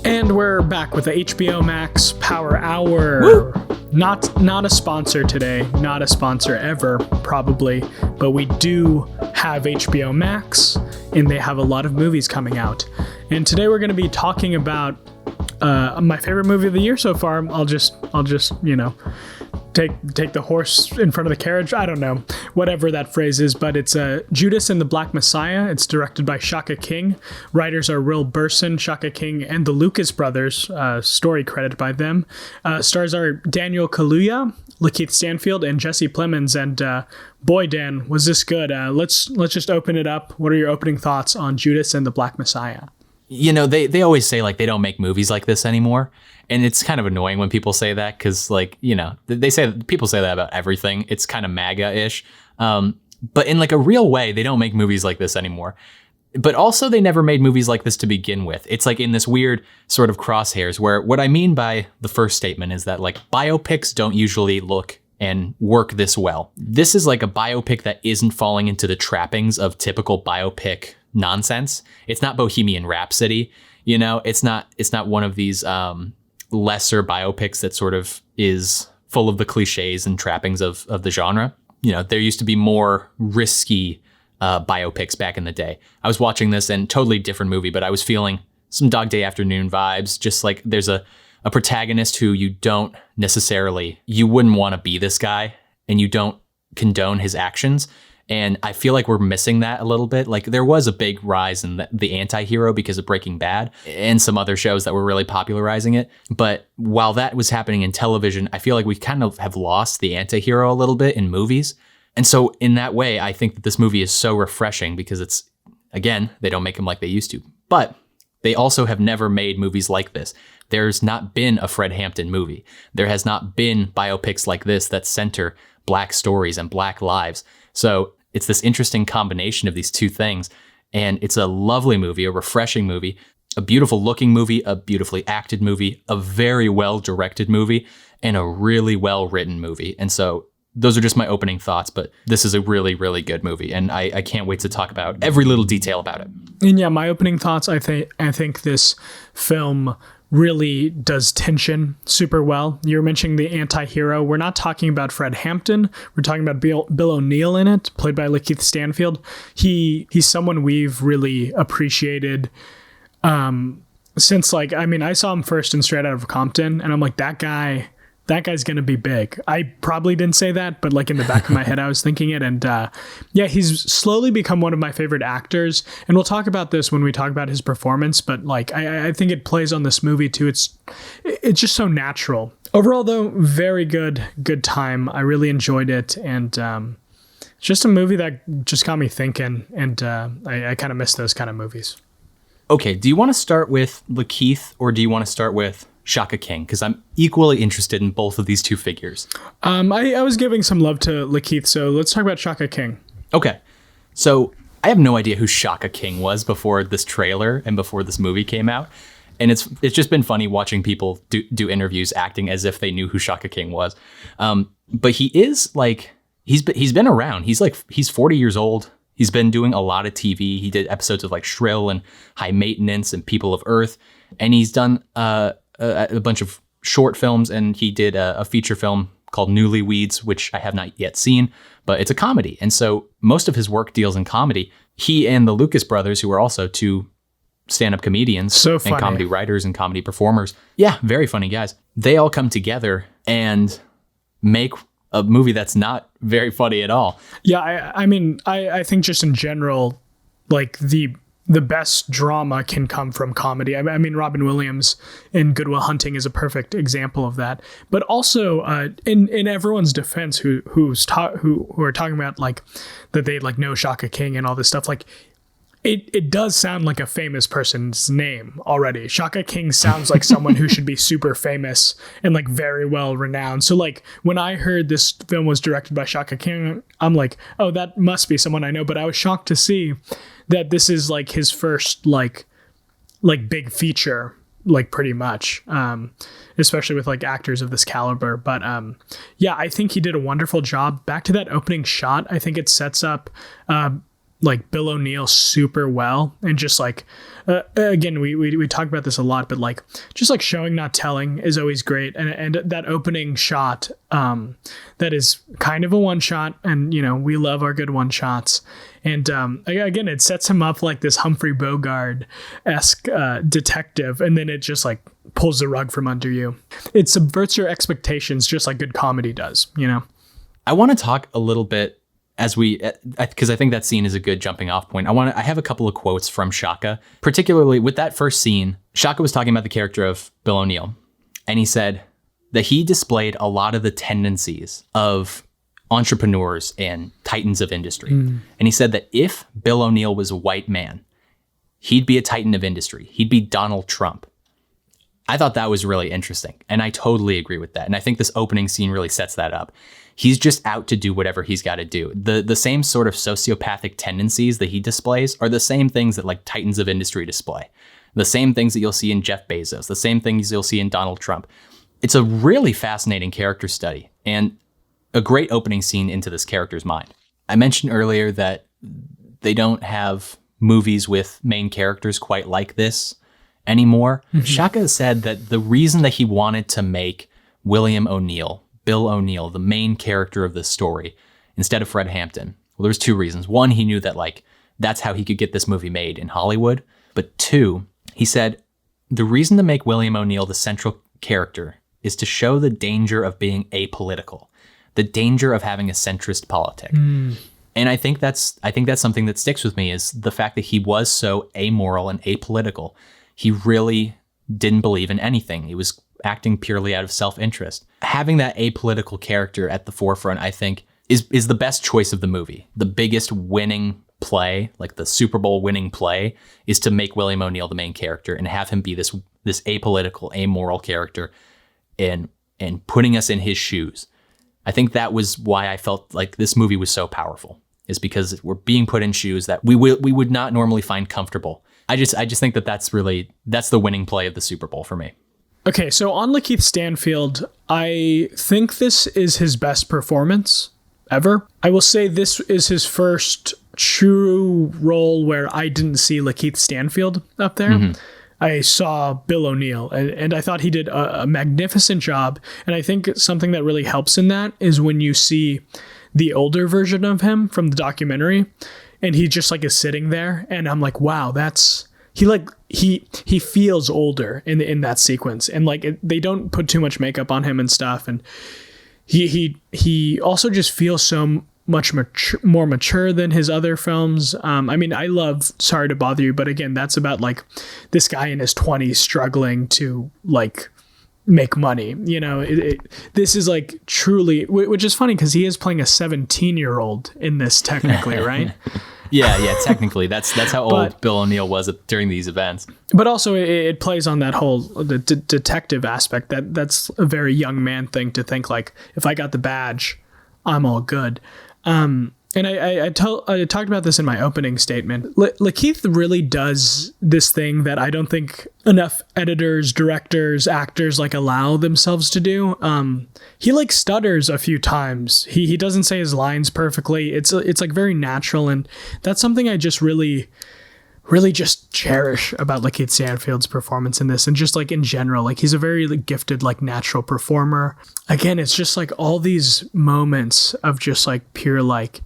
And we're back with the HBO Max Power Hour. Woo! Not a sponsor today, not a sponsor ever, probably, but we do have HBO Max, and they have a lot of movies coming out. And today we're going to be talking about my favorite movie of the year so far. I'll just take the horse in front of the carriage. I don't know, whatever that phrase is, but it's Judas and the Black Messiah. It's directed by Shaka King. Writers are Will Burson, Shaka King, and the Lucas brothers. Story credit by them. Stars are Daniel Kaluuya, Lakeith Stanfield, and Jesse Plemons. And boy, Dan, was this good? Let's just open it up. What are your opening thoughts on Judas and the Black Messiah? You know, they always say like they don't make movies like this anymore. And it's kind of annoying when people say that because, like, you know, people say that about everything. It's kind of MAGA-ish. But in like a real way, they don't make movies like this anymore. But also they never made movies like this to begin with. It's like in this weird sort of crosshairs where what I mean by the first statement is that like biopics don't usually look and work this well. This is like a biopic that isn't falling into the trappings of typical biopic nonsense. It's not Bohemian Rhapsody. You know, it's not one of these lesser biopics that sort of is full of the cliches and trappings of the genre. You know, there used to be more risky biopics back in the day. I was watching this and totally different movie, but I was feeling some Dog Day Afternoon vibes. Just like there's a protagonist who you wouldn't want to be this guy and you don't condone his actions. And I feel like we're missing that a little bit. Like there was a big rise in the anti-hero because of Breaking Bad and some other shows that were really popularizing it. But while that was happening in television, I feel like we kind of have lost the anti-hero a little bit in movies. And so in that way, I think that this movie is so refreshing because it's, again, they don't make them like they used to. But they also have never made movies like this. There's not been a Fred Hampton movie. There has not been biopics like this that center Black stories and Black lives. So it's this interesting combination of these two things. And it's a lovely movie, a refreshing movie, a beautiful looking movie, a beautifully acted movie, a very well directed movie, and a really well written movie. And so those are just my opening thoughts, but this is a really, really good movie. And I can't wait to talk about every little detail about it. And yeah, my opening thoughts, I think this film really does tension super well. You're mentioning the anti-hero. We're not talking about Fred Hampton. We're talking about Bill O'Neill in it, played by Lakeith Stanfield. He's someone we've really appreciated since, like, I mean, I saw him first in Straight Outta Compton, and I'm like, that guy's going to be big. I probably didn't say that, but like in the back of my head, I was thinking it. And yeah, he's slowly become one of my favorite actors. And we'll talk about this when we talk about his performance. But like, I think it plays on this movie too. It's just so natural. Overall, though, very good time. I really enjoyed it. And it's just a movie that just got me thinking. And I kind of miss those kind of movies. Okay, do you want to start with Lakeith or do you want to start with Shaka King? Because I'm equally interested in both of these two figures. I was giving some love to Lakeith, so let's talk about Shaka King. Okay, so I have no idea who Shaka King was before this trailer and before this movie came out. And it's just been funny watching people do interviews acting as if they knew who Shaka King was. But he is like, he's been around. He's 40 years old. He's been doing a lot of TV. He did episodes of like Shrill and High Maintenance and People of Earth. And he's done a bunch of short films, and he did a feature film called Newlyweds, which I have not yet seen, but it's a comedy. And so most of his work deals in comedy. He and the Lucas brothers, who are also two stand-up comedians and comedy writers and comedy performers. Yeah, very funny guys. They all come together and make a movie that's not very funny at all. Yeah, I mean, I think just in general, like the best drama can come from comedy. I mean, Robin Williams in Good Will Hunting is a perfect example of that. But also, in everyone's defense, who are talking about like that they like know Shaka King and all this stuff, like it does sound like a famous person's name already. Shaka King sounds like someone who should be super famous and like very well renowned. So like when I heard this film was directed by Shaka King, I'm like, oh, that must be someone I know. But I was shocked to see that this is like his first like big feature, like pretty much, especially with like actors of this caliber. But yeah, I think he did a wonderful job. Back to that opening shot, I think it sets up like Bill O'Neill super well, and just like again we talk about this a lot, but like just like showing not telling is always great, and that opening shot that is kind of a one shot, and we love our good one shots, and again it sets him up like this Humphrey Bogart-esque detective, and then it just like pulls the rug from under you. It subverts your expectations just like good comedy does. I want to talk a little bit because I think that scene is a good jumping off point. I have a couple of quotes from Shaka, particularly with that first scene. Shaka was talking about the character of Bill O'Neill, and he said that he displayed a lot of the tendencies of entrepreneurs and titans of industry. And he said that if Bill O'Neill was a white man, he'd be a titan of industry. He'd be Donald Trump. I thought that was really interesting, and I totally agree with that. And I think this opening scene really sets that up. He's just out to do whatever he's got to do. The same sort of sociopathic tendencies that he displays are the same things that like titans of industry display. The same things that you'll see in Jeff Bezos, the same things you'll see in Donald Trump. It's a really fascinating character study and a great opening scene into this character's mind. I mentioned earlier that they don't have movies with main characters quite like this anymore. Shaka said that the reason that he wanted to make Bill O'Neill, the main character of this story, instead of Fred Hampton. Well, there's two reasons. One, he knew that like that's how he could get this movie made in Hollywood. But two, he said the reason to make William O'Neill the central character is to show the danger of being apolitical, the danger of having a centrist politic. And I think that's something that sticks with me, is the fact that he was so amoral and apolitical. He really didn't believe in anything. He was acting purely out of self-interest. Having that apolitical character at the forefront, I think, is the best choice of the movie. The biggest winning play, like the Super Bowl winning play, is to make William O'Neill the main character and have him be this apolitical, amoral character and putting us in his shoes. I think that was why I felt like this movie was so powerful, is because we're being put in shoes that we would not normally find comfortable. I just think that's the winning play of the Super Bowl for me. Okay, so on Lakeith Stanfield, I think this is his best performance ever. I will say this is his first true role where I didn't see Lakeith Stanfield up there. I saw Bill O'Neill, and I thought he did a magnificent job. And I think something that really helps in that is when you see the older version of him from the documentary, and he just like is sitting there, and I'm like, wow, he feels older in that sequence, and like they don't put too much makeup on him and stuff, and he also just feels so much more mature than his other films. I mean, I love Sorry to Bother You, but again, that's about like this guy in his 20s struggling to like make money. This is like truly, which is funny because he is playing a 17-year-old in this technically, right? Yeah, technically that's how old Bill O'Neill was during these events. But also it plays on that whole detective aspect. That's a very young man thing to think like, if I got the badge, I'm all good. And I talked about this in my opening statement. Lakeith really does this thing that I don't think enough editors, directors, actors like allow themselves to do. He like stutters a few times. He doesn't say his lines perfectly. It's like very natural, and that's something I just really just cherish about Lakeith Stanfield's performance in this, and just like in general, like he's a very gifted like natural performer. Again, it's just like all these moments of just like pure like,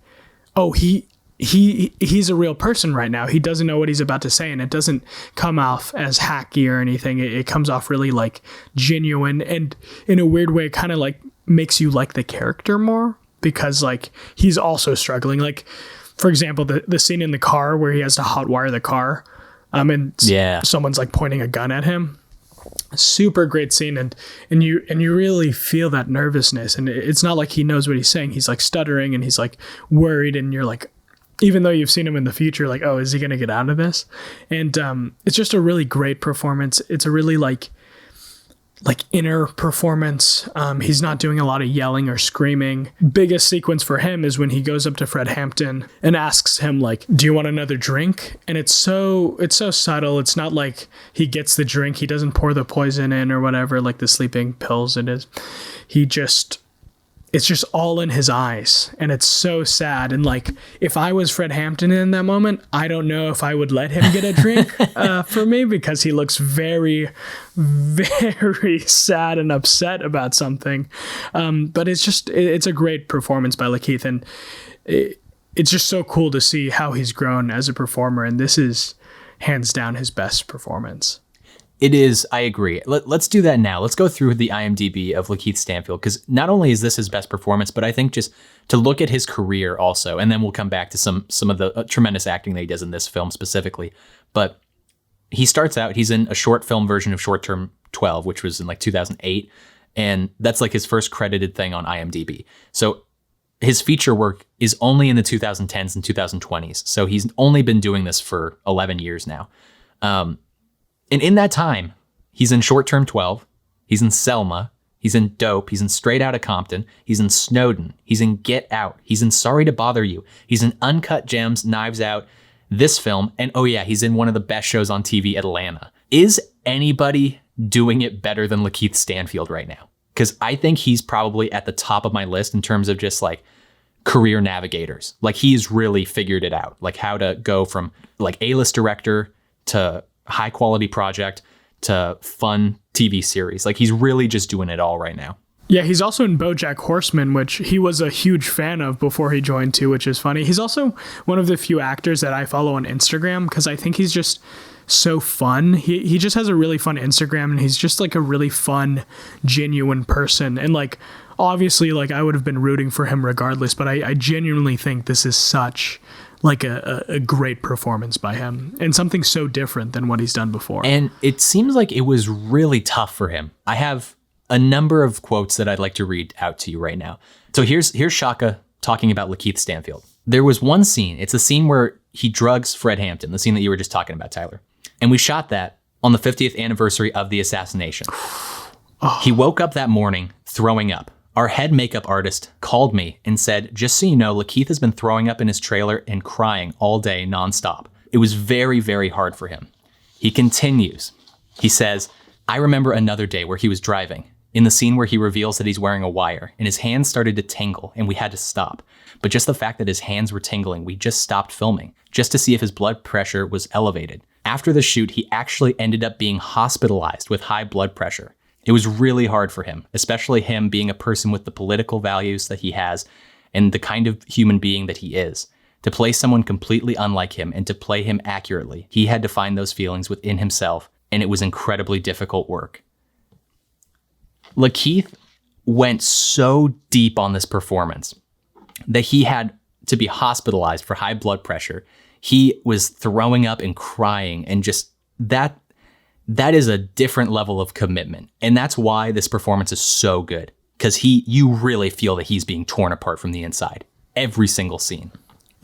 oh, he's a real person right now. He doesn't know what he's about to say, and it doesn't come off as hacky or anything. It comes off really like genuine, and in a weird way, kind of like makes you like the character more, because like he's also struggling. Like, for example, the scene in the car where he has to hotwire the car, and someone's like pointing a gun at him. Super great scene, and you really feel that nervousness, and it's not like he knows what he's saying. He's like stuttering, and he's like worried, and you're like, even though you've seen him in the future, like, oh, is he gonna get out of this? And it's just a really great performance. It's a really like inner performance. He's not doing a lot of yelling or screaming. Biggest sequence for him is when he goes up to Fred Hampton and asks him like, do you want another drink? And it's so subtle. It's not like he gets the drink. He doesn't pour the poison in or whatever, like the sleeping pills it is. it's just all in his eyes, and it's so sad. And like, if I was Fred Hampton in that moment, I don't know if I would let him get a drink for me, because he looks very, very sad and upset about something. But it's a great performance by Lakeith, and it's just so cool to see how he's grown as a performer. And this is hands down his best performance. It is. I agree. Let's do that now. Let's go through the IMDb of Lakeith Stanfield, because not only is this his best performance, but I think just to look at his career also, and then we'll come back to some of the tremendous acting that he does in this film specifically. But he starts out, he's in a short film version of Short Term 12, which was in like 2008. And that's like his first credited thing on IMDb. So his feature work is only in the 2010s and 2020s. So he's only been doing this for 11 years now. And in that time, he's in Short Term 12, he's in Selma, he's in Dope, he's in Straight Outta Compton, he's in Snowden, he's in Get Out, he's in Sorry to Bother You, he's in Uncut Gems, Knives Out, this film, and oh yeah, he's in one of the best shows on TV, Atlanta. Is anybody doing it better than Lakeith Stanfield right now? Because I think he's probably at the top of my list in terms of just like career navigators. Like, he's really figured it out, like how to go from like A-list director to high quality project to fun TV series. Like, he's really just doing it all right now. Yeah, he's also in BoJack Horseman, which he was a huge fan of before he joined too, which is funny. He's also one of the few actors that I follow on Instagram, because I think he's just so fun. He just has a really fun Instagram, and he's just like a really fun, genuine person. And like, obviously, like, I would have been rooting for him regardless, but I genuinely think this is such like a great performance by him, and something so different than what he's done before. And it seems like it was really tough for him. I have a number of quotes that I'd like to read out to you right now. So here's Shaka talking about Lakeith Stanfield. There was one scene. It's a scene where he drugs Fred Hampton, the scene that you were just talking about, Tyler. And we shot that on the 50th anniversary of the assassination. Oh. He woke up that morning throwing up. Our head makeup artist called me and said, just so you know, Lakeith has been throwing up in his trailer and crying all day nonstop. It was very, very hard for him. He continues. He says, I remember another day where he was driving, in the scene where he reveals that he's wearing a wire, and his hands started to tingle and we had to stop. But just the fact that his hands were tingling, we just stopped filming, just to see if his blood pressure was elevated. After the shoot, he actually ended up being hospitalized with high blood pressure. It was really hard for him, especially him being a person with the political values that he has and the kind of human being that he is. To play someone completely unlike him and to play him accurately, he had to find those feelings within himself, and it was incredibly difficult work. Lakeith went so deep on this performance that he had to be hospitalized for high blood pressure. He was throwing up and crying, and just that is a different level of commitment. And that's why this performance is so good, because you really feel that he's being torn apart from the inside. Every single scene.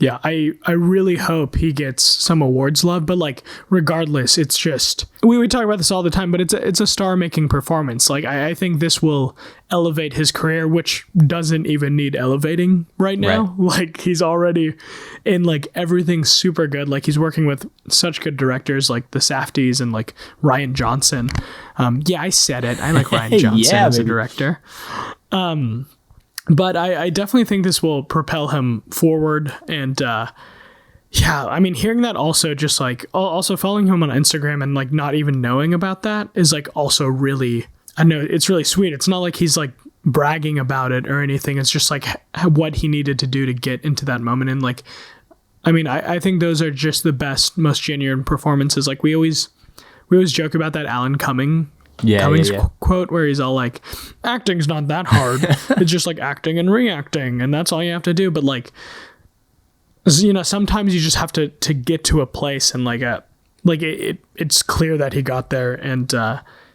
Yeah, I really hope he gets some awards love, but like, regardless, it's just, we talk about this all the time, but it's a star-making performance. Like, I think this will elevate his career, which doesn't even need elevating right now. Right. Like, he's already in like everything super good. Like, he's working with such good directors like the Safdies and like Rian Johnson. Yeah, I said it. I like Rian Johnson as a director. But I definitely think this will propel him forward. And yeah, I mean, hearing that also, just like also following him on Instagram and like not even knowing about that is like also really, I know it's really sweet. It's not like he's like bragging about it or anything. It's just like what he needed to do to get into that moment. And like, I mean, I think those are just the best, most genuine performances. Like we always joke about that Alan Cummings quote where he's all like, acting's not that hard. It's just like acting and reacting, and that's all you have to do. But like, you know, sometimes you just have to get to a place, and like it's clear that he got there, and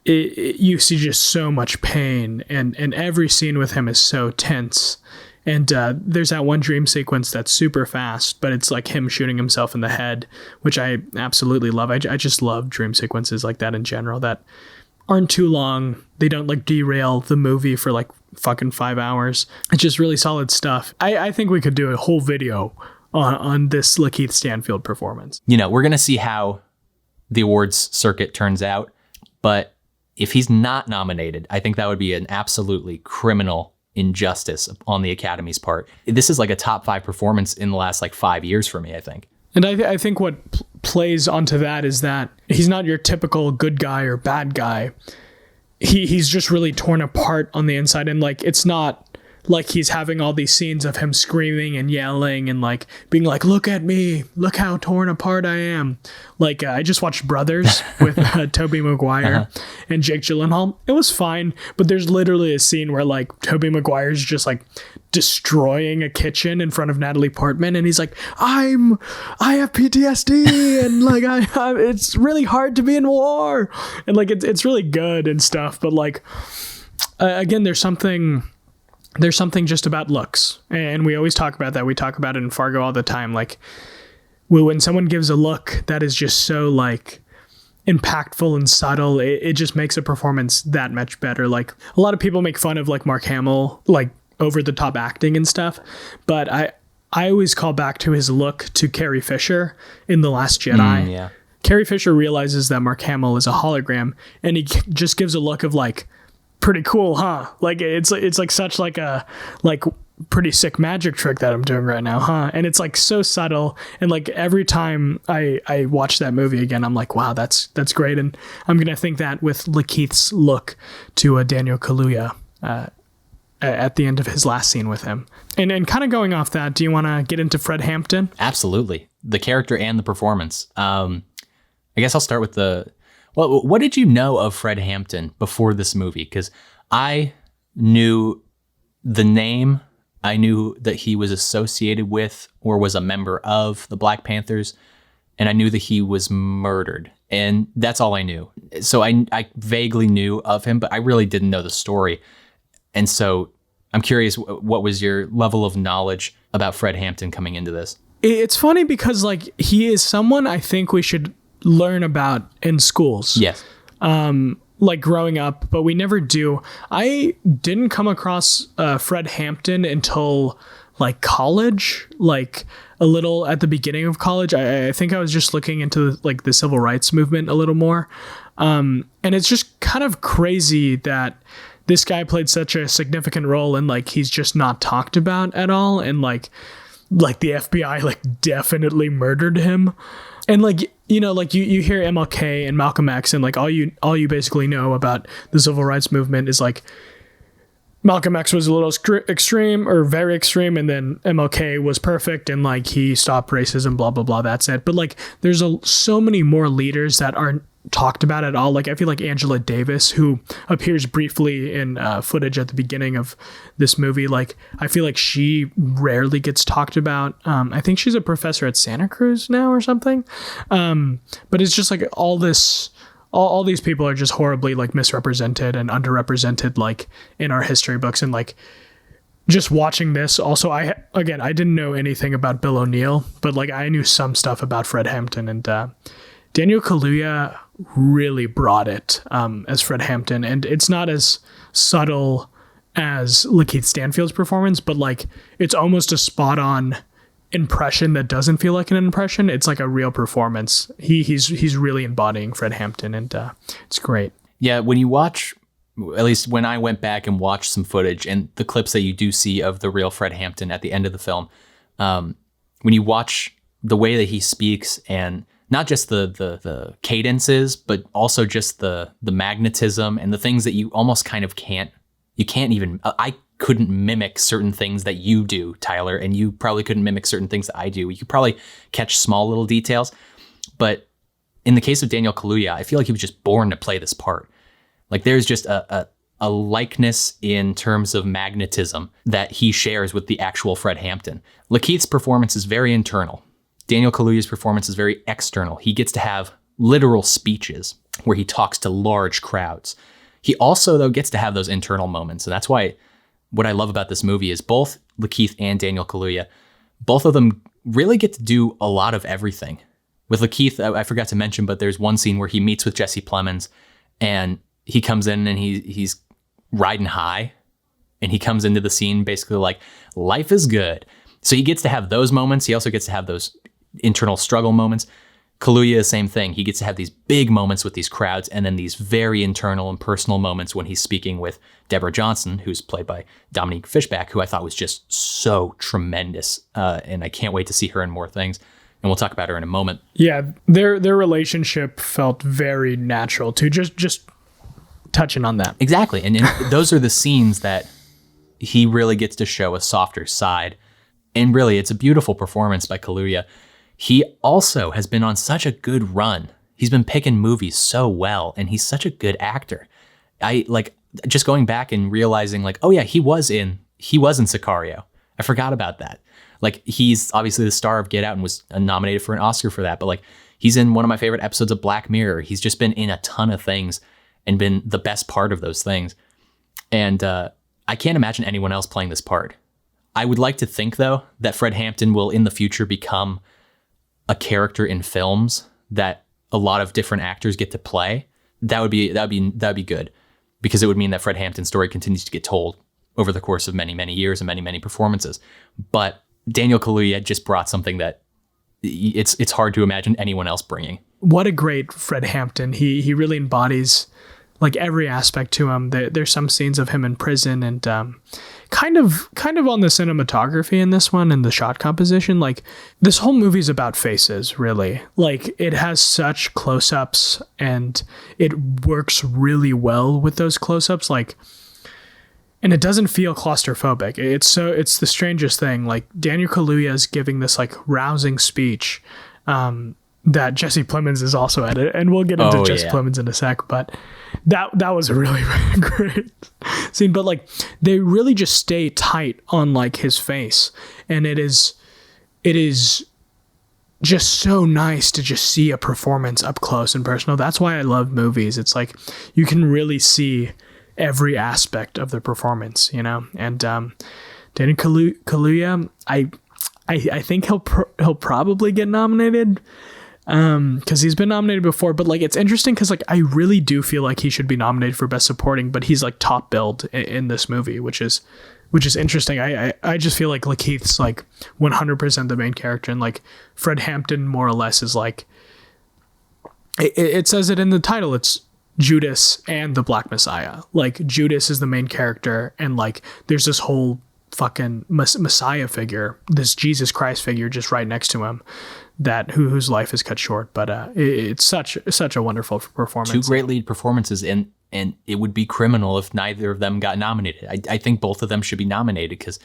you see just so much pain, and every scene with him is so tense. And there's that one dream sequence that's super fast, but it's like him shooting himself in the head, which I absolutely love. I just love dream sequences like that in general that aren't too long. They don't like derail the movie for like fucking 5 hours. It's just really solid stuff. I think we could do a whole video on this Lakeith Stanfield performance. You know, we're going to see how the awards circuit turns out, but if he's not nominated, I think that would be an absolutely criminal injustice on the Academy's part. This is like a top 5 performance in the last like 5 years for me, I think. And I think what plays onto that is that he's not your typical good guy or bad guy. He's just really torn apart on the inside, and like it's not like he's having all these scenes of him screaming and yelling and like being like, look at me, look how torn apart I am. Like I just watched Brothers with Tobey Maguire and Jake Gyllenhaal. It was fine, but there's literally a scene where like Tobey Maguire's just like destroying a kitchen in front of Natalie Portman, and he's like, I have PTSD and like it's really hard to be in war, and like it's really good and stuff, but like again, there's something just about looks, and we always talk about that. We talk about it in Fargo all the time. Like when someone gives a look that is just so like impactful and subtle, it just makes a performance that much better. Like a lot of people make fun of like Mark Hamill, like over the top acting and stuff, but I always call back to his look to Carrie Fisher in The Last Jedi. Yeah. Carrie Fisher realizes that Mark Hamill is a hologram, and he just gives a look of like, pretty cool, huh? Like it's like such like a like pretty sick magic trick that I'm doing right now, huh? And it's like so subtle, and like every time I watch that movie again, I'm like, wow, that's great. And I'm gonna think that with Lakeith's look to Daniel Kaluuya at the end of his last scene with him. And kind of going off that, do you want to get into Fred Hampton? Absolutely, the character and the performance. I guess I'll start with what did you know of Fred Hampton before this movie? Because I knew the name. I knew that he was associated with or was a member of the Black Panthers, and I knew that he was murdered. And that's all I knew. So I vaguely knew of him, but I really didn't know the story. And so I'm curious, what was your level of knowledge about Fred Hampton coming into this? It's funny because like he is someone I think we should learn about in schools. Yes. Like growing up, but we never do. I didn't come across Fred Hampton until like college, like a little at the beginning of college. I think I was just looking into like the civil rights movement a little more. And it's just kind of crazy that this guy played such a significant role, and like he's just not talked about at all. And like the FBI like definitely murdered him. And like, you know, like you hear MLK and Malcolm X, and like all you basically know about the civil rights movement is like Malcolm X was a little extreme or very extreme, and then MLK was perfect, and like he stopped racism, blah blah blah. That's it. But like there's so many more leaders that aren't talked about at all. Like I feel like Angela Davis, who appears briefly in footage at the beginning of this movie, like I feel like she rarely gets talked about. I think she's a professor at Santa Cruz now or something. But it's just like all these people are just horribly like misrepresented and underrepresented like in our history books. And like just watching this also, I didn't know anything about Bill O'Neill, but like I knew some stuff about Fred Hampton, and Daniel Kaluuya really brought it as Fred Hampton, and it's not as subtle as Lakeith Stanfield's performance, but like it's almost a spot-on impression that doesn't feel like an impression. It's like a real performance. He's really embodying Fred Hampton, and it's great. Yeah, when you watch, at least when I went back and watched some footage and the clips that you do see of the real Fred Hampton at the end of the film, when you watch the way that he speaks, and not just the cadences, but also just the magnetism and the things that you almost kind of can't even, I couldn't mimic certain things that you do, Tyler, and you probably couldn't mimic certain things that I do. You could probably catch small little details, but in the case of Daniel Kaluuya, I feel like he was just born to play this part. Like there's just a likeness in terms of magnetism that he shares with the actual Fred Hampton. Lakeith's performance is very internal. Daniel Kaluuya's performance is very external. He gets to have literal speeches where he talks to large crowds. He also, though, gets to have those internal moments. And that's why what I love about this movie is both Lakeith and Daniel Kaluuya, both of them really get to do a lot of everything. With Lakeith, I forgot to mention, but there's one scene where he meets with Jesse Plemons, and he comes in and he's riding high, and he comes into the scene basically like, life is good. So he gets to have those moments. He also gets to have those internal struggle moments. Kaluuya, same thing. He gets to have these big moments with these crowds and then these very internal and personal moments when he's speaking with Deborah Johnson, who's played by Dominique Fishback, who I thought was just so tremendous. And I can't wait to see her in more things. And we'll talk about her in a moment. Yeah, their relationship felt very natural too. Just touching on that. Exactly. And those are the scenes that he really gets to show a softer side. And really, it's a beautiful performance by Kaluuya. He also has been on such a good run. He's been picking movies so well, and he's such a good actor. I like just going back and realizing like, oh yeah, he was in Sicario. I forgot about that. Like, he's obviously the star of Get Out and was nominated for an Oscar for that. But like, he's in one of my favorite episodes of Black Mirror. He's just been in a ton of things and been the best part of those things. And I can't imagine anyone else playing this part. I would like to think though that Fred Hampton will in the future become a character in films that a lot of different actors get to play. That'd be good, because it would mean that Fred Hampton's story continues to get told over the course of many, many years and many, many performances. But Daniel Kaluuya just brought something that it's hard to imagine anyone else bringing. What a great Fred Hampton. He really embodies like every aspect to him. There's some scenes of him in prison and kind of on the cinematography in this one and the shot composition. Like, this whole movie is about faces, really. Like, it has such close-ups and it works really well with those close-ups. Like, and it doesn't feel claustrophobic. It's the strangest thing. Like, Daniel Kaluuya is giving this like rousing speech that Jesse Plemons is also at it, and we'll get into Jesse Plemons in a sec, but that was a really, really great scene. But like, they really just stay tight on like his face, and it is just so nice to just see a performance up close and personal. That's why I love movies. It's like you can really see every aspect of the performance, you know. And Daniel Kaluuya, I think he'll probably get nominated. Because he's been nominated before, but like, it's interesting because like, I really do feel like he should be nominated for Best Supporting, but he's like top billed in this movie, which is interesting. I just feel like Lakeith's like 100% the main character, and like Fred Hampton more or less is like, it says it in the title, it's Judas and the Black Messiah. Like, Judas is the main character, and like there's this whole fucking Messiah figure, this Jesus Christ figure just right next to him, that whose life is cut short. But it's such a wonderful performance. Two great lead performances, and it would be criminal if neither of them got nominated. I think both of them should be nominated, because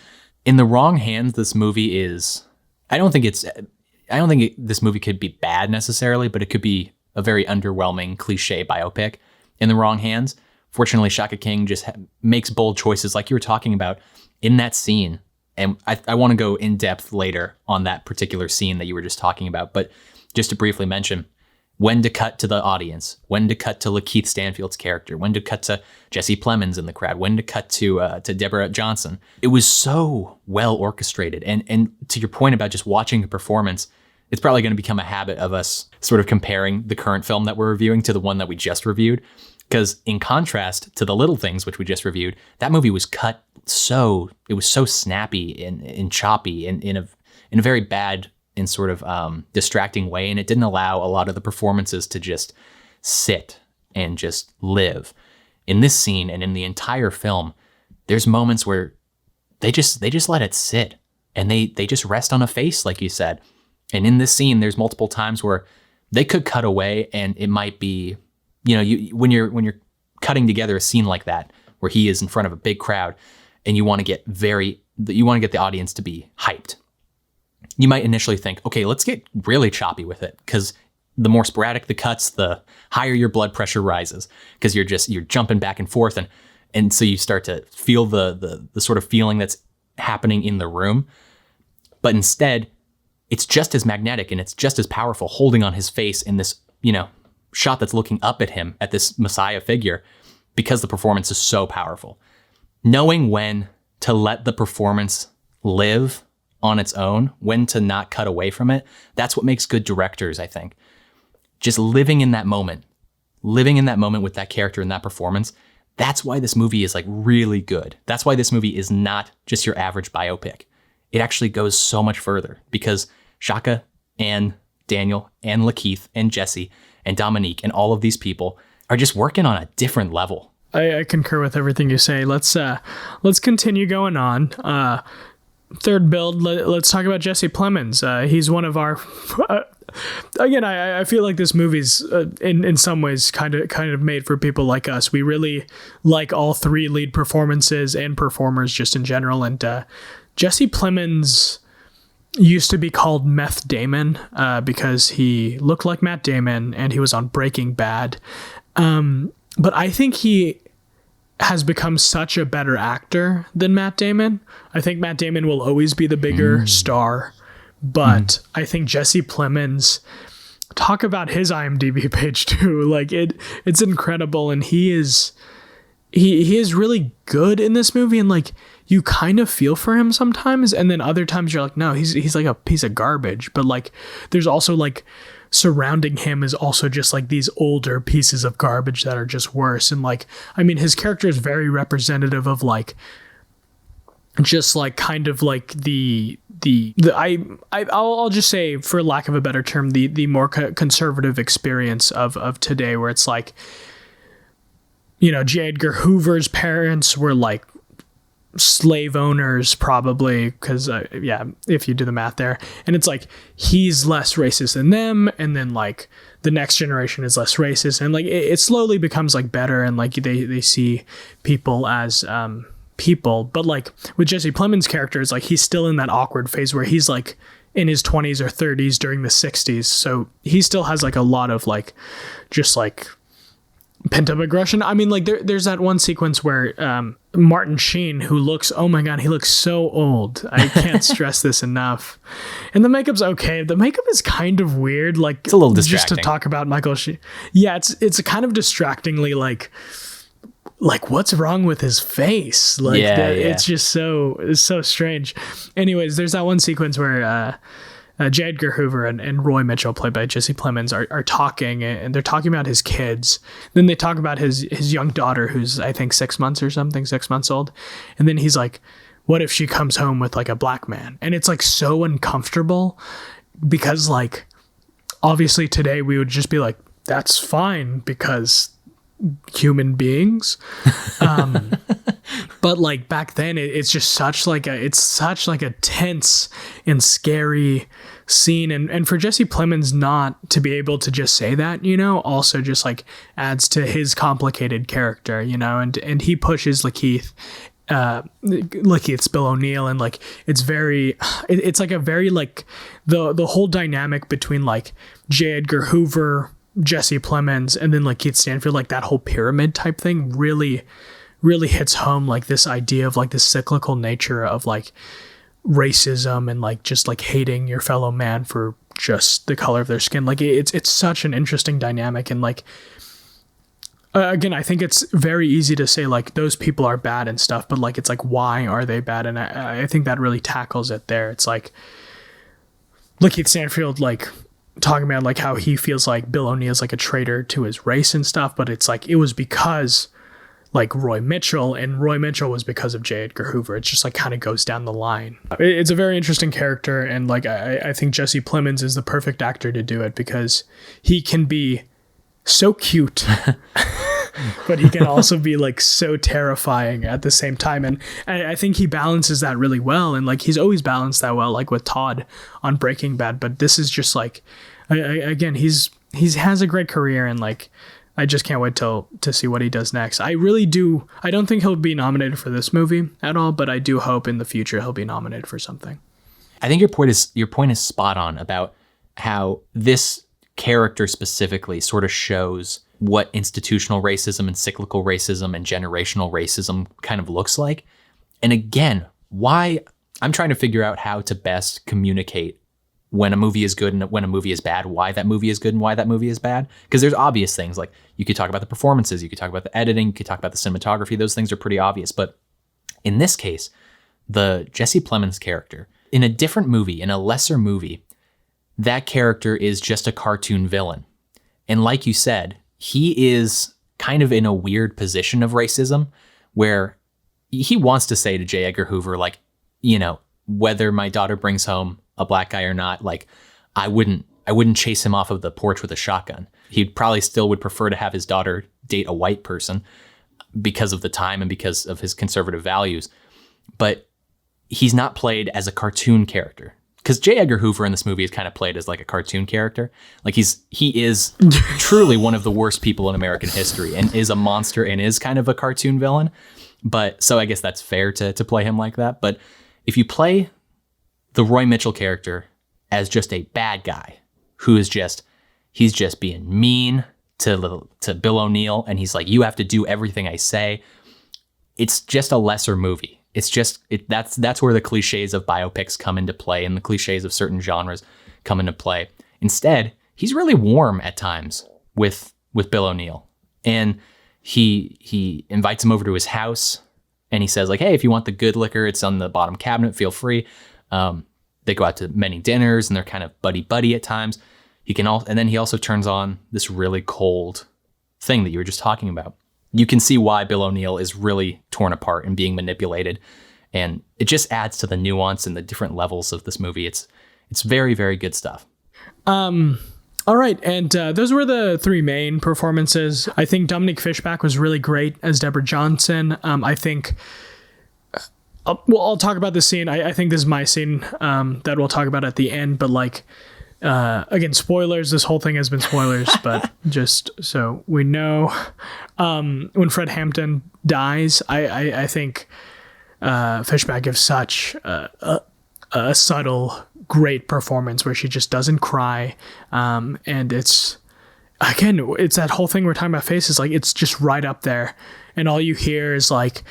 in the wrong hands, this movie is. I don't think this movie could be bad necessarily, but it could be a very underwhelming cliche biopic. In the wrong hands, fortunately, Shaka King just makes bold choices, like you were talking about in that scene. And I want to go in depth later on that particular scene that you were just talking about. But just to briefly mention, when to cut to the audience, when to cut to Lakeith Stanfield's character, when to cut to Jesse Plemons in the crowd, when to cut to Deborah Johnson. It was so well orchestrated. And to your point about just watching a performance, it's probably going to become a habit of us sort of comparing the current film that we're reviewing to the one that we just reviewed. Because in contrast to The Little Things, which we just reviewed, that movie was cut it was so snappy and choppy and in a very bad and sort of distracting way. And it didn't allow a lot of the performances to just sit and just live. In this scene and in the entire film, there's moments where they just let it sit, and they just rest on a face, like you said. And in this scene, there's multiple times where they could cut away, and it might be, you know, when you're cutting together a scene like that, where he is in front of a big crowd, and you want to get the audience to be hyped. You might initially think, okay, let's get really choppy with it, because the more sporadic the cuts, the higher your blood pressure rises, because you're jumping back and forth, and so you start to feel the sort of feeling that's happening in the room. But instead, it's just as magnetic and it's just as powerful, holding on his face in this, you know, shot that's looking up at him, at this Messiah figure, because the performance is so powerful. Knowing when to let the performance live on its own, when to not cut away from it, that's what makes good directors, I think. Just living in that moment with that character and that performance, that's why this movie is like really good. That's why this movie is not just your average biopic. It actually goes so much further, because Shaka and Daniel and Lakeith and Jesse and Dominique and all of these people are just working on a different level. I concur with everything you say. Let's continue going on. Third build. Let's talk about Jesse Plemons. He's one of our. Again, I feel like this movie's in some ways kind of made for people like us. We really like all three lead performances and performers just in general. And Jesse Plemons used to be called Meth Damon because he looked like Matt Damon and he was on Breaking Bad. But I think he has become such a better actor than Matt Damon. I think Matt Damon will always be the bigger star, but I think Jesse Plemons, talk about his IMDb page too. Like it's incredible. And he is really good in this movie. And like, you kind of feel for him sometimes. And then other times you're like, no, he's like a piece of garbage. But like, there's also like, surrounding him is also just like these older pieces of garbage that are just worse. And like, I mean, his character is very representative of like, just like kind of like I'll just say, for lack of a better term, the more conservative experience of today, where it's like, you know, J. Edgar Hoover's parents were like slave owners, probably, because if you do the math there, and it's like he's less racist than them, and then like the next generation is less racist, and like it slowly becomes like better, and like they see people as people. But like with Jesse Plemons' character, it's like he's still in that awkward phase where he's like in his 20s or 30s during the 60s, so he still has like a lot of like just like pent-up aggression. I mean, like there's that one sequence where Martin Sheen, who looks, oh my god, he looks so old. I can't stress this enough. And the makeup's okay. The makeup is kind of weird. Like, it's a little distracting. Just to talk about Michael Sheen. Yeah, it's kind of distractingly like what's wrong with his face? Like, it's just it's so strange. Anyways, there's that one sequence where J. Edgar Hoover and Roy Mitchell, played by Jesse Plemons, are talking, and they're talking about his kids. Then they talk about his young daughter, who's I think 6 months old. And then he's like, what if she comes home with like a black man? And it's like so uncomfortable, because like obviously today we would just be like, that's fine because human beings. But like back then it's just such like a tense and scary scene, and for Jesse Plemons not to be able to just say that, you know, also just like adds to his complicated character, you know, and he pushes Lakeith's Bill O'Neill, and like it's like a very like the whole dynamic between like J. Edgar Hoover, Jesse Plemons, and then like Keith Stanfield, like that whole pyramid type thing really hits home, like this idea of like the cyclical nature of like racism and like just like hating your fellow man for just the color of their skin. Like it's such an interesting dynamic, and like again, I think it's very easy to say like those people are bad and stuff, but like it's like, why are they bad? And I think that really tackles it there. It's like Keith Stanfield like talking about like how he feels like Bill O'Neill's like a traitor to his race and stuff, but it's like it was because like Roy Mitchell, and Roy Mitchell was because of J. Edgar Hoover. It just like kind of goes down the line. It's a very interesting character, and like I think Jesse Plemons is the perfect actor to do it, because he can be so cute but he can also be like so terrifying at the same time, and I think he balances that really well, and like he's always balanced that well, like with Todd on Breaking Bad. But this is just like again, he has a great career, and like I just can't wait to see what he does next. I really do. I don't think he'll be nominated for this movie at all, but I do hope in the future he'll be nominated for something. I think your point is spot on about how this character specifically sort of shows what institutional racism and cyclical racism and generational racism kind of looks like. And again, why I'm trying to figure out how to best communicate when a movie is good and when a movie is bad, why that movie is good and why that movie is bad. Because there's obvious things, like you could talk about the performances, you could talk about the editing, you could talk about the cinematography. Those things are pretty obvious. But in this case, the Jesse Plemons character, in a different movie, in a lesser movie, that character is just a cartoon villain. And like you said, he is kind of in a weird position of racism where he wants to say to J. Edgar Hoover, like, you know, whether my daughter brings home a black guy or not, like, I wouldn't I wouldn't chase him off of the porch with a shotgun. He probably still would prefer to have his daughter date a white person because of the time and because of his conservative values. But he's not played as a cartoon character. Because J. Edgar Hoover in this movie is kind of played as like a cartoon character. Like he is truly one of the worst people in American history and is a monster and is kind of a cartoon villain. But so I guess that's fair to play him like that. But if you play the Roy Mitchell character as just a bad guy who is he's just being mean to Bill O'Neill, and he's like, you have to do everything I say, it's just a lesser movie. It's just that's where the cliches of biopics come into play and the cliches of certain genres come into play. Instead, he's really warm at times with Bill O'Neill, and he invites him over to his house, and he says like, hey, if you want the good liquor, it's on the bottom cabinet, feel free. They go out to many dinners, and they're kind of buddy at times. And then he also turns on this really cold thing that you were just talking about. You can see why Bill O'Neill is really torn apart and being manipulated. And it just adds to the nuance and the different levels of this movie. It's very, very good stuff. All right. And those were the three main performances. I think Dominique Fishback was really great as Deborah Johnson. I think... I'll talk about this scene. I think this is my scene that we'll talk about at the end. But like... again, spoilers. This whole thing has been spoilers, but just so we know, when Fred Hampton dies, I think Fishback gives such a subtle, great performance where she just doesn't cry, and it's that whole thing we're talking about faces, like it's just right up there. And all you hear is like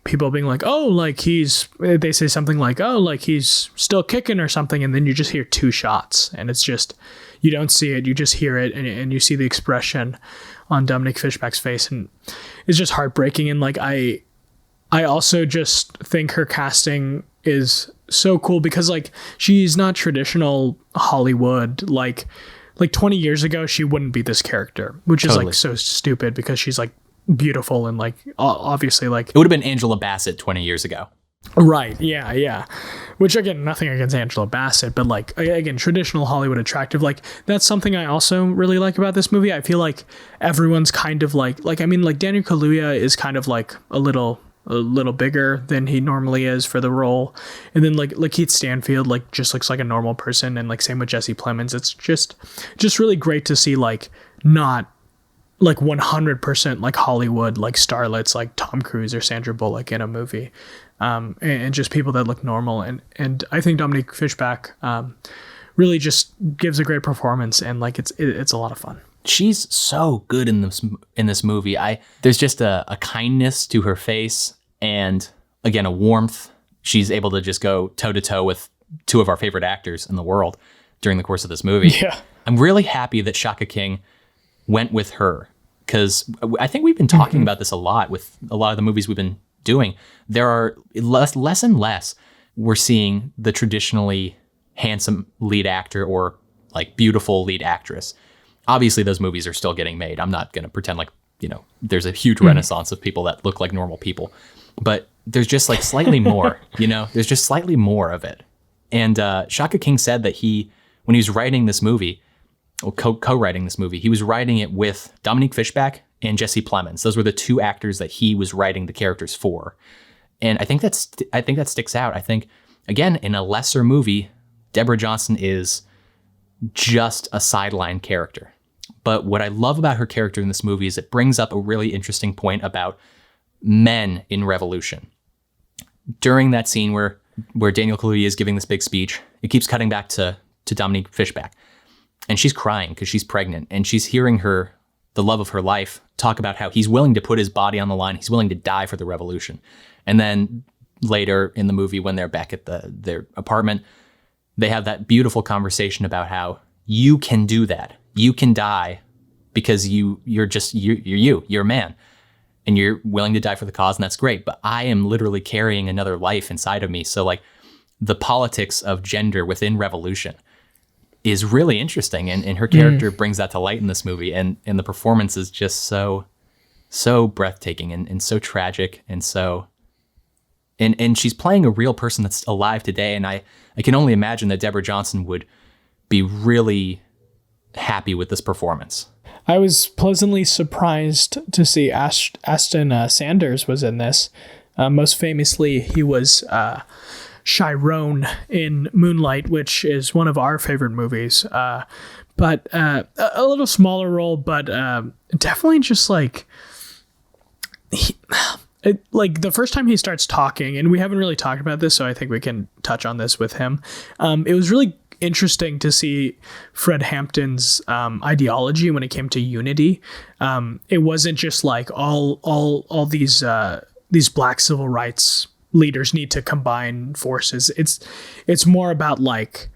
people being like, oh, like they say something like, oh, like he's still kicking or something. And then you just hear two shots, and it's just, you don't see it. You just hear it, and you see the expression on Dominique Fishback's face. And it's just heartbreaking. And like, I also just think her casting is so cool because like, she's not traditional Hollywood. Like 20 years ago, she wouldn't be this character, which is like so stupid because she's like beautiful and like obviously like it would have been Angela Bassett 20 years ago. Right. Yeah. Which again, nothing against Angela Bassett, but like again, traditional Hollywood attractive. Like that's something I also really like about this movie. I feel like everyone's kind of like I mean, like Daniel Kaluuya is kind of like a little bigger than he normally is for the role, and then like Lakeith Stanfield like just looks like a normal person, and like same with Jesse Plemons. It's just really great to see like not like 100% like Hollywood like starlets like Tom Cruise or Sandra Bullock in a movie, and just people that look normal, and I think Dominique Fishback really just gives a great performance, and like it's a lot of fun. She's so good in this movie. There's just a kindness to her face, and again a warmth. She's able to just go toe to toe with two of our favorite actors in the world during the course of this movie. Yeah, I'm really happy that Shaka King went with her, because I think we've been talking about this a lot with a lot of the movies we've been doing. There are less and less we're seeing the traditionally handsome lead actor or like beautiful lead actress. Obviously, those movies are still getting made. I'm not going to pretend like, there's a huge renaissance of people that look like normal people. But there's just like slightly more, there's just slightly more of it. And Shaka King said that when he was writing this movie, or co-writing this movie, he was writing it with Dominique Fishback and Jesse Plemons. Those were the two actors that he was writing the characters for. And I think that sticks out. I think, again, in a lesser movie, Deborah Johnson is just a sideline character. But what I love about her character in this movie is it brings up a really interesting point about men in revolution. During that scene where Daniel Kaluuya is giving this big speech, it keeps cutting back to Dominique Fishback. And she's crying because she's pregnant, and she's hearing the love of her life, talk about how he's willing to put his body on the line. He's willing to die for the revolution. And then later in the movie, when they're back at their apartment, they have that beautiful conversation about how you can do that. You can die because you're a man, and you're willing to die for the cause, and that's great. But I am literally carrying another life inside of me. So like the politics of gender within revolution is really interesting, and her character brings that to light in this movie, and the performance is just so breathtaking and so tragic, and so and she's playing a real person that's alive today, and I can only imagine that Deborah Johnson would be really happy with this performance. I was pleasantly surprised to see Aston Sanders was in this. Most famously, he was Chiron in Moonlight, which is one of our favorite movies. But a little smaller role, but definitely just like the first time he starts talking, and we haven't really talked about this, so I think we can touch on this with him. It was really interesting to see Fred Hampton's ideology when it came to unity. It wasn't just like all these Black civil rights leaders need to combine forces. It's more about like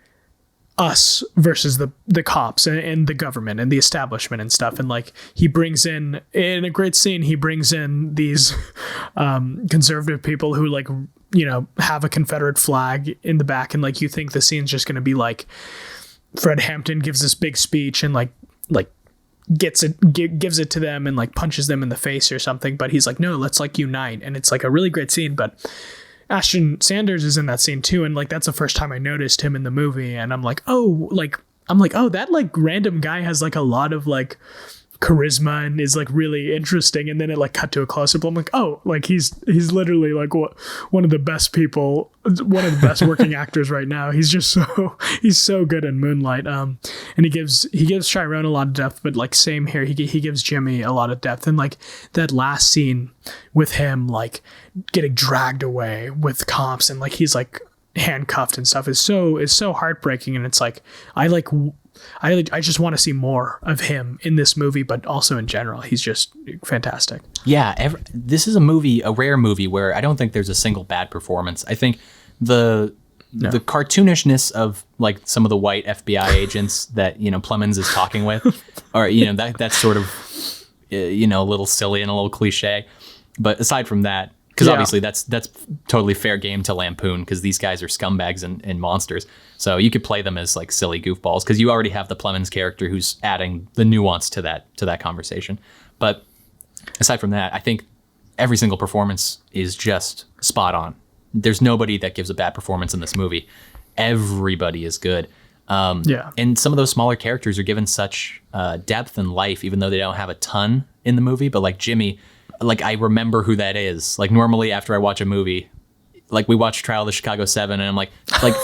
us versus the cops and the government and the establishment and stuff. And like he brings in a great scene, he brings in these conservative people who like, you know, have a Confederate flag in the back, and like you think the scene's just going to be like Fred Hampton gives this big speech and like gives it to them and like punches them in the face or something, but he's like, no, let's like unite. And it's like a really great scene. But Ashton Sanders is in that scene too, and like that's the first time I noticed him in the movie, and I'm like, oh, that like random guy has like a lot of like charisma and is like really interesting. And then it like cut to a close-up. I'm like, oh, like he's literally like one of the best people, one of the best working actors right now. He's so good in Moonlight. And he gives Chiron a lot of depth, but like same here, he gives Jimmy a lot of depth. And like that last scene with him like getting dragged away with cops and like he's like handcuffed and stuff is so heartbreaking. And it's like I just want to see more of him in this movie, but also in general, he's just fantastic. Yeah, this is a rare movie where I don't think there's a single bad performance. I think the cartoonishness of like some of the white FBI agents that, you know, Plemons is talking with, or, you know, that's sort of, you know, a little silly and a little cliche. But aside from that, because obviously that's totally fair game to lampoon, because these guys are scumbags and monsters. So you could play them as like silly goofballs, because you already have the Plemons character who's adding the nuance to that conversation. But aside from that, I think every single performance is just spot on. There's nobody that gives a bad performance in this movie. Everybody is good. And some of those smaller characters are given such depth and life, even though they don't have a ton in the movie. But like Jimmy, like I remember who that is. Like normally after I watch a movie, like we watched Trial of the Chicago 7, and I'm like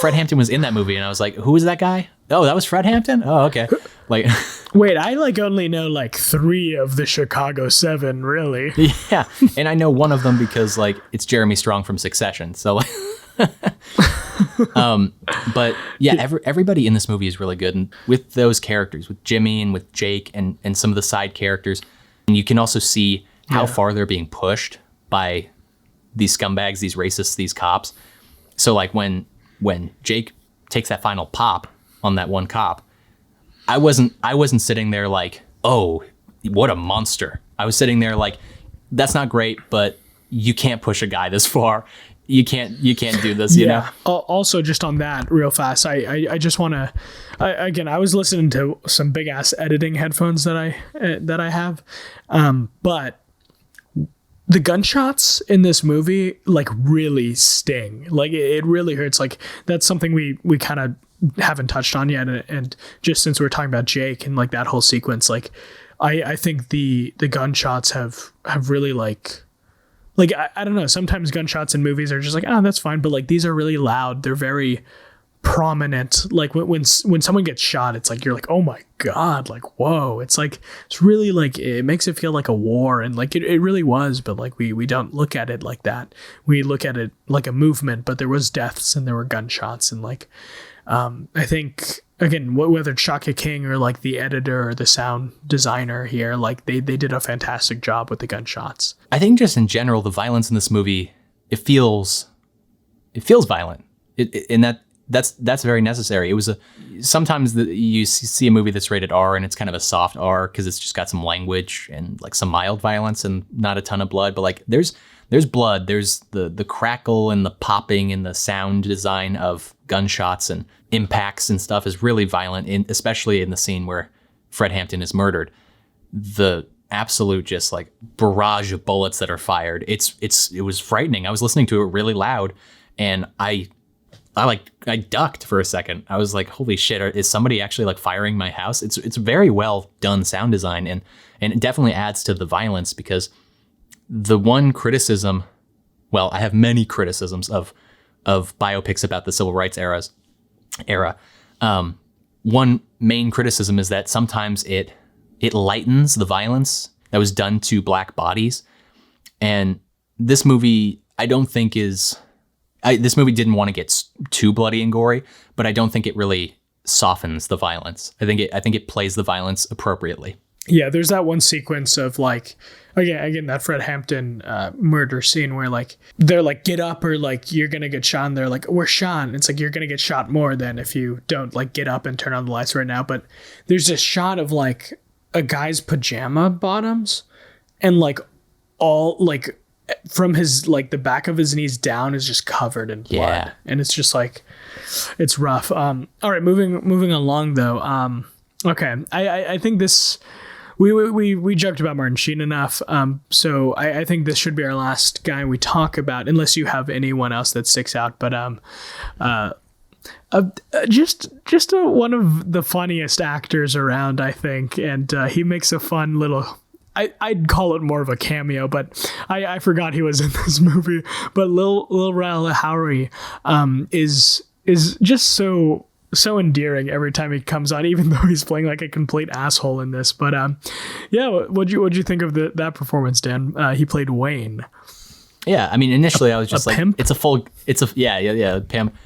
Fred Hampton was in that movie, and I was like, who is that guy? Oh, that was Fred Hampton? Oh, okay. Like wait, I like only know like 3 of the Chicago 7, really. Yeah. And I know one of them because like it's Jeremy Strong from Succession. So like but yeah, everybody in this movie is really good, and with those characters, with Jimmy and with Jake and some of the side characters, and you can also see how far they're being pushed by these scumbags, these racists, these cops. So like when Jake takes that final pop on that one cop, I wasn't sitting there like, oh, what a monster. I was sitting there like, that's not great, but you can't push a guy this far. You can't do this, you know? Also, just on that real fast, I just want to, again, I was listening to some big ass editing headphones that I have. But the gunshots in this movie like really sting. Like it really hurts. Like that's something we kind of haven't touched on yet. And just since we're talking about Jake and like that whole sequence, like I think the gunshots have really like I don't know. Sometimes gunshots in movies are just like, that's fine. But like these are really loud. They're very prominent. Like when someone gets shot, it's like you're like, oh my god, like whoa. It's like it's really like it makes it feel like a war, and like it really was. But like we don't look at it like that. We look at it like a movement. But there was deaths and there were gunshots, and like I think again, whether it's Shaka King or like the editor or the sound designer here, like they did a fantastic job with the gunshots. I think just in general, the violence in this movie, it feels violent. That's very necessary. It was sometimes you see a movie that's rated R and it's kind of a soft R because it's just got some language and like some mild violence and not a ton of blood. But like there's blood. There's the crackle and the popping and the sound design of gunshots and impacts and stuff is really violent, especially in the scene where Fred Hampton is murdered. The absolute just like barrage of bullets that are fired. It was frightening. I was listening to it really loud, and I I ducked for a second. I was like, holy shit, is somebody actually like firing my house? It's very well done sound design, and it definitely adds to the violence, because the one criticism, well, I have many criticisms of biopics about the civil rights era. One main criticism is that sometimes it lightens the violence that was done to black bodies. And this movie, I don't think this movie didn't want to get too bloody and gory, but I don't think it really softens the violence. I think it plays the violence appropriately. Yeah, there's that one sequence of like, again, that Fred Hampton murder scene where like they're like, get up or like you're gonna get shot. And they're like, we're shot. It's like, you're gonna get shot more than if you don't like get up and turn on the lights right now. But there's this shot of like a guy's pajama bottoms, and like all like from his like the back of his knees down is just covered in blood. Yeah. And it's just like, it's rough. All right, moving along though. Okay, I think this. We joked about Martin Sheen enough, so I think this should be our last guy we talk about, unless you have anyone else that sticks out. But just one of the funniest actors around, I think, and he makes a fun little. I'd call it more of a cameo, but I forgot he was in this movie. But Lil Rel Howery is just so endearing every time he comes on, even though he's playing like a complete asshole in this. But yeah, what'd you think of that performance, Dan? He played Wayne. Yeah, I mean, initially I was just like, pimp? Yeah, pimp.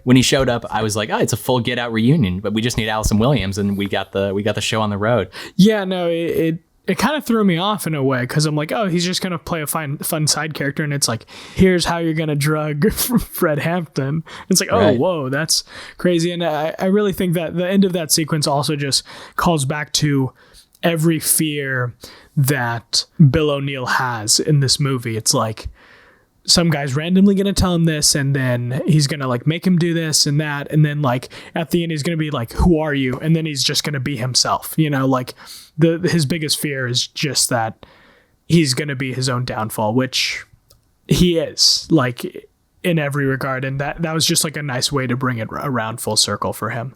When he showed up, I was like, it's a full Get Out reunion, but we just need Allison Williams, and we got the show on the road. Yeah, no, it kind of threw me off in a way, because I'm like, he's just going to play a fun side character. And it's like, here's how you're going to drug Fred Hampton. It's like, right. Whoa, that's crazy. And I really think that the end of that sequence also just calls back to every fear that Bill O'Neill has in this movie. It's like, some guy's randomly going to tell him this, and then he's going to like make him do this and that. And then like at the end, he's going to be like, who are you? And then he's just going to be himself, like his biggest fear is just that he's going to be his own downfall, which he is, like, in every regard. And that was just like a nice way to bring it around full circle for him.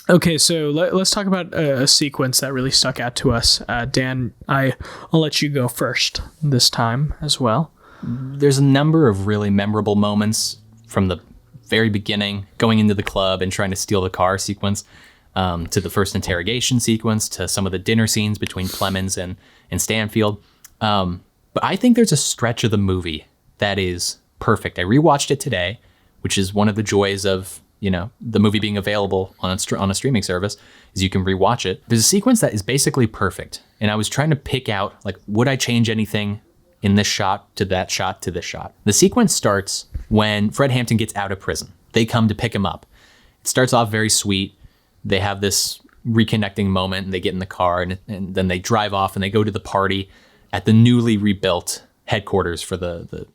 Okay, so let's talk about a sequence that really stuck out to us. Dan, I'll let you go first this time as well. There's a number of really memorable moments from the very beginning, going into the club and trying to steal the car sequence, to the first interrogation sequence, to some of the dinner scenes between Clemens and Stanfield. But I think there's a stretch of the movie that is perfect. I rewatched it today, which is one of the joys of, the movie being available on a streaming service, is you can rewatch it. There's a sequence that is basically perfect. And I was trying to pick out, like, would I change anything in this shot to that shot to this shot? The sequence starts when Fred Hampton gets out of prison. They come to pick him up. It starts off very sweet. They have this reconnecting moment, and they get in the car, and then they drive off, and they go to the party at the newly rebuilt headquarters for the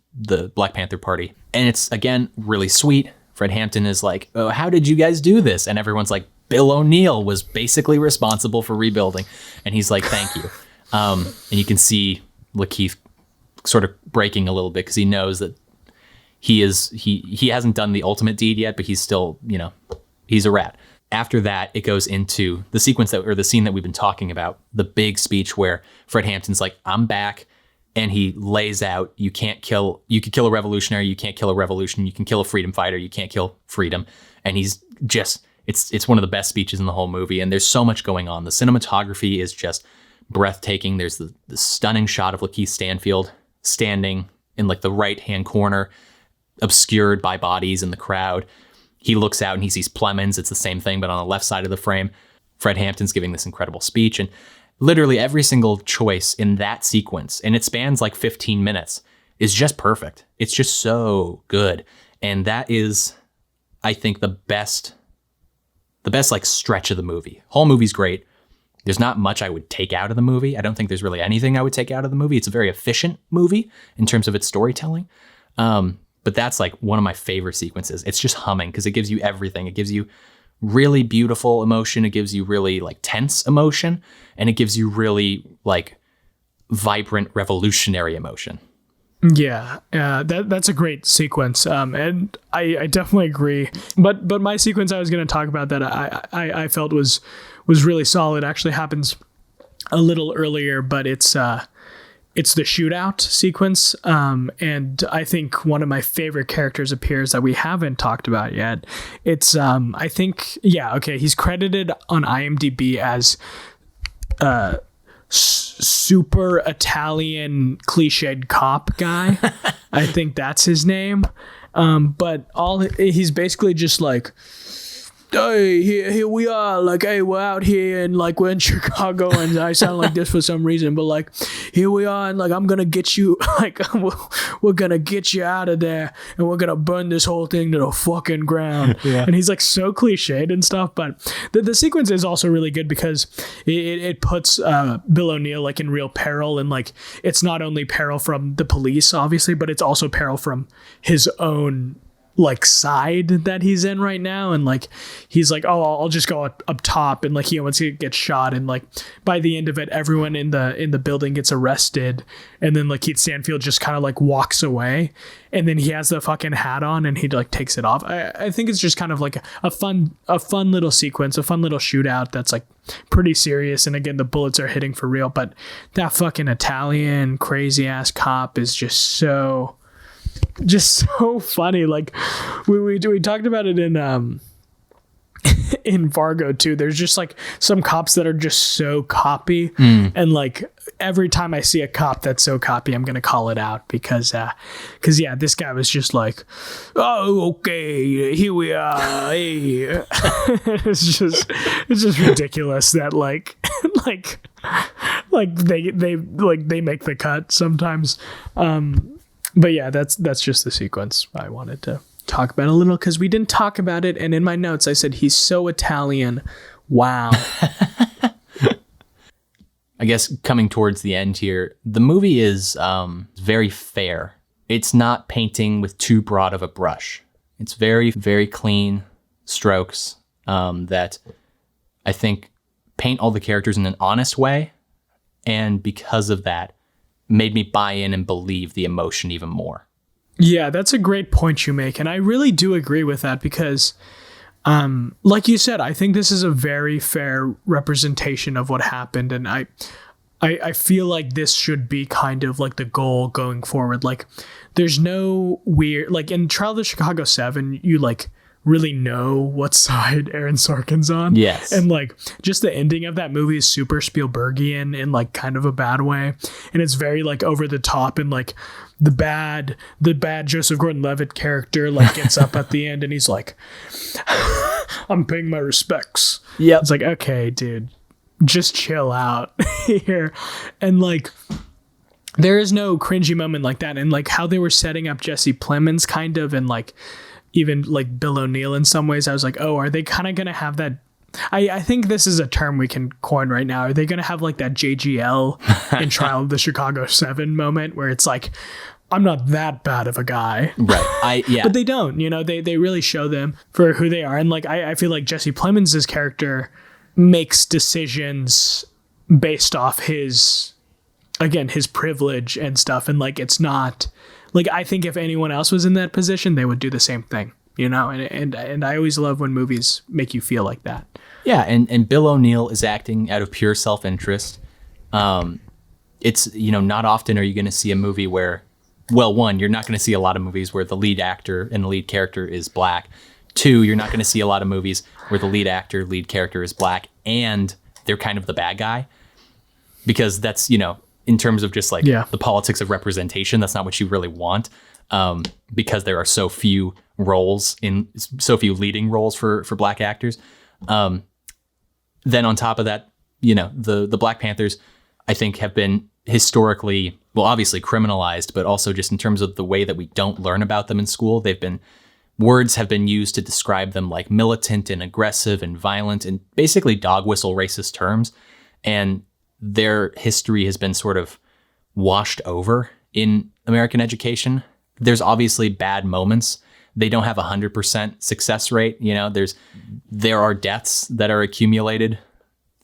Black Panther Party. And it's, again, really sweet. Fred Hampton is like, oh, how did you guys do this? And everyone's like, Bill O'Neill was basically responsible for rebuilding. And he's like, thank you. And you can see Lakeith sort of breaking a little bit, because he knows that he hasn't done the ultimate deed yet, but he's still, he's a rat. After that, it goes into the sequence the scene that we've been talking about, the big speech where Fred Hampton's like, I'm back. And he lays out, you could kill a revolutionary, you can't kill a revolution, you can kill a freedom fighter, you can't kill freedom. And he's just, it's one of the best speeches in the whole movie. And there's so much going on. The cinematography is just breathtaking. There's the stunning shot of Lakeith Stanfield standing in like the right-hand corner, obscured by bodies in the crowd. He looks out and he sees Plemons. It's the same thing, but on the left side of the frame. Fred Hampton's giving this incredible speech, and literally every single choice in that sequence, and it spans like 15 minutes, is just perfect. It's just so good. And that is, I think, the best like stretch of the movie. Whole movie's great. There's not much I would take out of the movie. I don't think there's really anything I would take out of the movie. It's a very efficient movie in terms of its storytelling. But that's like one of my favorite sequences. It's just humming, because it gives you everything. It gives you really beautiful emotion. It gives you really like tense emotion, and it gives you really like vibrant revolutionary emotion. Yeah, that's a great sequence, and I definitely agree. But my sequence I was going to talk about that I felt was really solid actually happens a little earlier, but it's the shootout sequence, and I think one of my favorite characters appears that we haven't talked about yet. It's I think he's credited on IMDb as super Italian cliched cop guy. I think that's his name. But he's basically just like, hey, here we are, like, hey, we're out here and like we're in Chicago, and I sound like this for some reason, but like here we are, and like I'm gonna get you, like we're gonna get you out of there, and we're gonna burn this whole thing to the fucking ground. Yeah. And he's like so cliched and stuff, but the sequence is also really good because it puts Bill O'Neill like in real peril, and like it's not only peril from the police obviously, but it's also peril from his own like side that he's in right now, and like he's like, oh, I'll just go up top, and like he wants to get shot, and like by the end of it everyone in the building gets arrested, and then Lakeith Stanfield just kind of like walks away, and then he has the fucking hat on and he like takes it off. I think it's just kind of like a fun little sequence, a fun little shootout that's like pretty serious, and again the bullets are hitting for real, but that fucking Italian crazy ass cop is just so funny. Like we talked about it in in Fargo too. There's just like some cops that are just so coppy, and like every time I see a cop that's so coppy, I'm gonna call it out because this guy was just like, oh, okay, here we are. Hey. it's just ridiculous that like they make the cut sometimes. But yeah, that's just the sequence I wanted to talk about a little because we didn't talk about it. And in my notes, I said, he's so Italian. Wow. I guess coming towards the end here, the movie is very fair. It's not painting with too broad of a brush. It's very, very clean strokes that I think paint all the characters in an honest way. And because of that, made me buy in and believe the emotion even more. Yeah, that's a great point you make. And I really do agree with that because, like you said, I think this is a very fair representation of what happened. And I feel like this should be kind of like the goal going forward. Like there's no weird, like in Trial of the Chicago 7, you like really know what side Aaron Sorkin's on. Yes. And like just the ending of that movie is super Spielbergian in like kind of a bad way. And it's very like over the top, and like the bad Joseph Gordon-Levitt character like gets up at the end and he's like, I'm paying my respects. Yeah. It's like, okay, dude, just chill out here. And like there is no cringy moment like that. And like how they were setting up Jesse Plemons kind of, and like even like Bill O'Neill in some ways, I was like, oh, are they kind of going to have that? I think this is a term we can coin right now. Are they going to have like that JGL in Trial of the Chicago 7 moment where it's like, I'm not that bad of a guy. Right. Yeah. But they don't, they really show them for who they are. And like, I feel like Jesse Plemons' character makes decisions based off his privilege and stuff. And like, it's not like, I think if anyone else was in that position, they would do the same thing, and I always love when movies make you feel like that. Yeah. And Bill O'Neill is acting out of pure self-interest. It's, not often are you going to see a movie where, well, one, you're not going to see a lot of movies where the lead actor and the lead character is black. Two, you're not going to see a lot of movies where the lead actor, lead character is black and they're kind of the bad guy, because that's, in terms of just like the politics of representation, that's not what you really want, because there are so few leading roles for black actors. Then on top of that, the Black Panthers, I think, have been historically, well, obviously criminalized, but also just in terms of the way that we don't learn about them in school. Words have been used to describe them like militant and aggressive and violent and basically dog whistle racist terms. And their history has been sort of washed over in American education. There's obviously bad moments. They don't have 100% success rate. There are deaths that are accumulated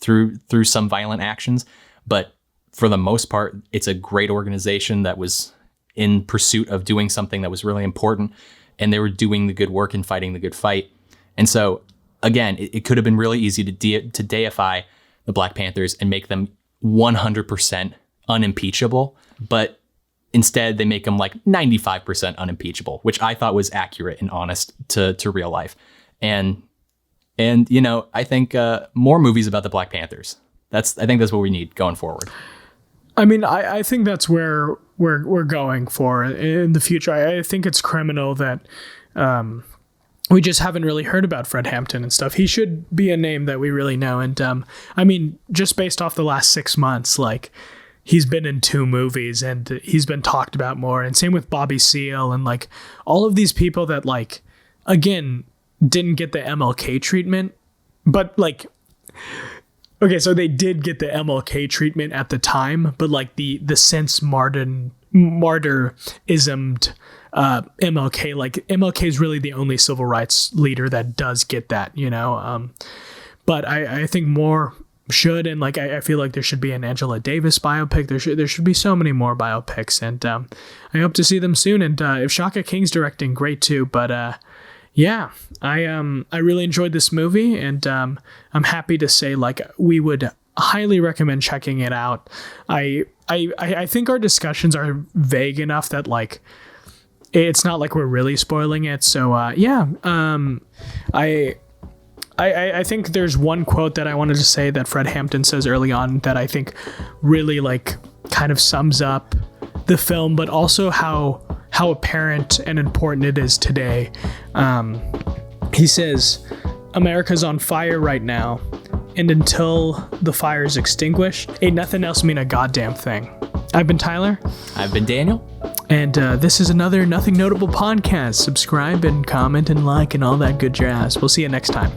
through some violent actions, but for the most part, it's a great organization that was in pursuit of doing something that was really important, and they were doing the good work and fighting the good fight. And so, again, it could have been really easy to deify the Black Panthers and make them 100% unimpeachable, but instead they make them like 95% unimpeachable, which I thought was accurate and honest to real life. And you know, I think more movies about the Black Panthers. I think that's what we need going forward. I mean, I think that's where we're going for in the future. I think it's criminal that we just haven't really heard about Fred Hampton and stuff. He should be a name that we really know. And I mean, just based off the last 6 months, like, he's been in 2 movies and he's been talked about more. And same with Bobby Seale and like all of these people that, like, again, didn't get the MLK treatment, but like, okay, so they did get the MLK treatment at the time, but like the since martyrismed MLK, like MLK is really the only civil rights leader that does get that, you know. But I think more should, and like I feel like there should be an Angela Davis biopic. There should be so many more biopics, and I hope to see them soon. And if Shaka King's directing, great too. But yeah, I really enjoyed this movie, and I'm happy to say, like, we would highly recommend checking it out. I think our discussions are vague enough that, like, it's not like we're really spoiling it. So yeah, I think there's one quote that I wanted to say that Fred Hampton says early on that I think really, like, kind of sums up the film, but also how apparent and important it is today. He says, "America's on fire right now, and until the fire is extinguished, ain't nothing else mean a goddamn thing." I've been Tyler. I've been Daniel. And this is another Nothing Notable podcast. Subscribe and comment and like and all that good jazz. We'll see you next time.